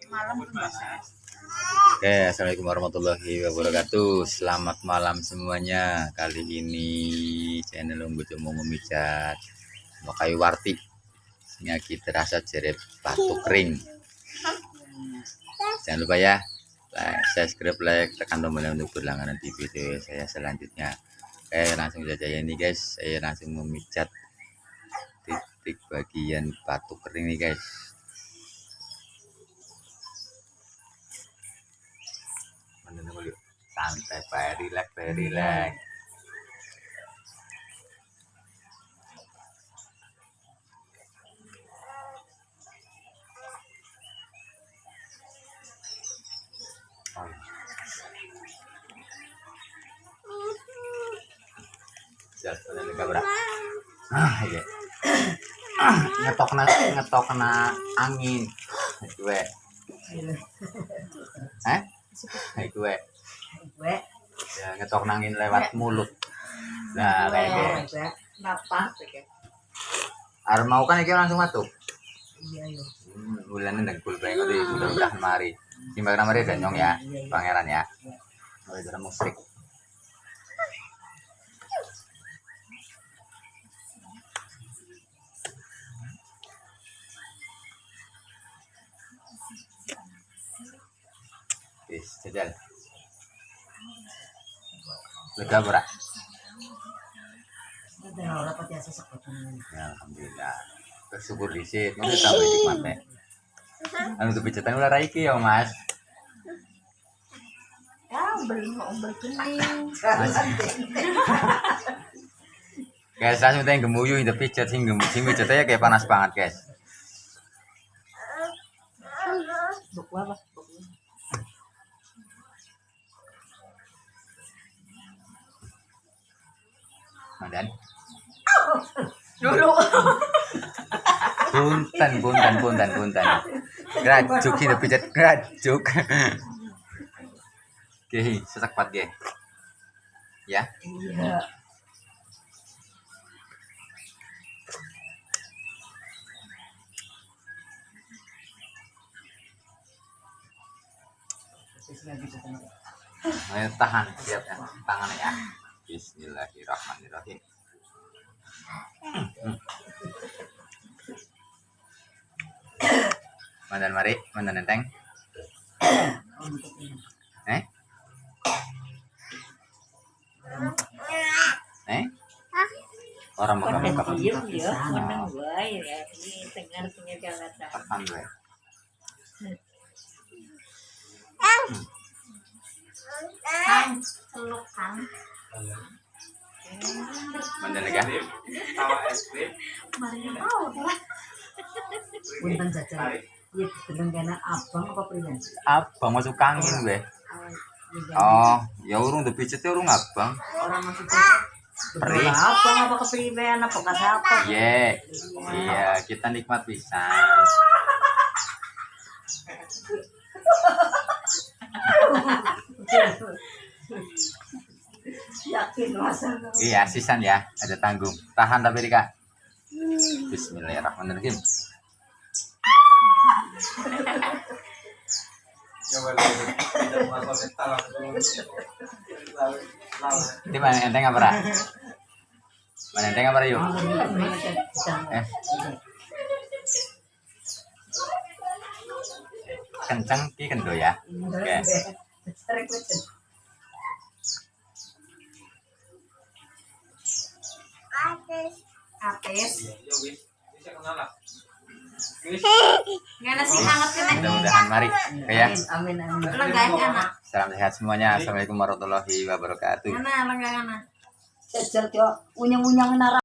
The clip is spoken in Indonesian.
malam tuh biasanya. Oke, assalamualaikum warahmatullahi wabarakatuh. Selamat malam semuanya. Kali ini channel Unggujo mau memijat mau kayu warti. Nyaki terasa jeret batuk kering. Jangan lupa ya, like, subscribe, like, tekan tombol untuk berlangganan di video saya selanjutnya. Oke, langsung saja ya ini guys. Saya langsung memijat titik bagian batuk kering nih guys. Santai, very relax. Iya. ngetok kena angin. Gue. Gue. Ya, ngetok angin lewat mulut. Nah, kayak gitu. Kenapa? Arep mau kan iki langsung matuk. Iya yo. Bulan ndengkul bae kok mudah-mudahan mari. Simbang mari ganyong ya, pangeran ya. Mulai dari musik. Wis, jajal. Lega ora? Udah ora pati asa sekot. Ya, alhamdulillah. Bersyukur dhisik, mesti tambah nikmate. Anu tuh pijetan ulah ra iki ya, Mas. Ya, umbel kening. Guys, langsung teng gemuyu itu pijet sing pijet ya kayak panas banget, guys. Buku apa? Mandan. Dulu. Punten. Grajuk itu pijet grajuk. Oke, sesak pat ge. Ya. Iya. Ayo tahan, siap ya. Tangan ya. Bismillahirrahmanirrahim. Mandan mari, mandan enteng. Orang mau kamu Iya, menang wae ya. Ini tengah Jakarta. tahan gue. Kang, celuk Kang. Mandan lagi ya. Mari mau lah. Punten jajan. Iya, telengana abang apa priyan? Abang masuk angin gue. Oh, ya urung tuh pijet ya urung abang. Orang maksudnya Perih. abang apa kepriben apa kasapa? Iya, kita nikmat pisan. Yakin masa. Iya, sisan ya, ada tanggung. Tahan tapi Rika. Bismillahirrahmanirrahim. Ini mana enteng apa ra? Mana enteng apa ra yuk? Kenceng ki kendo ya. Oke. Ates. Ngana sih hangat kena. Mudah-mudahan mari. Oke ya. Amin. Lenggah anak. Salam sehat semuanya. Assalamualaikum warahmatullahi wabarakatuh. Ngana lenggah anak. Jajal kok unyang-unyang nara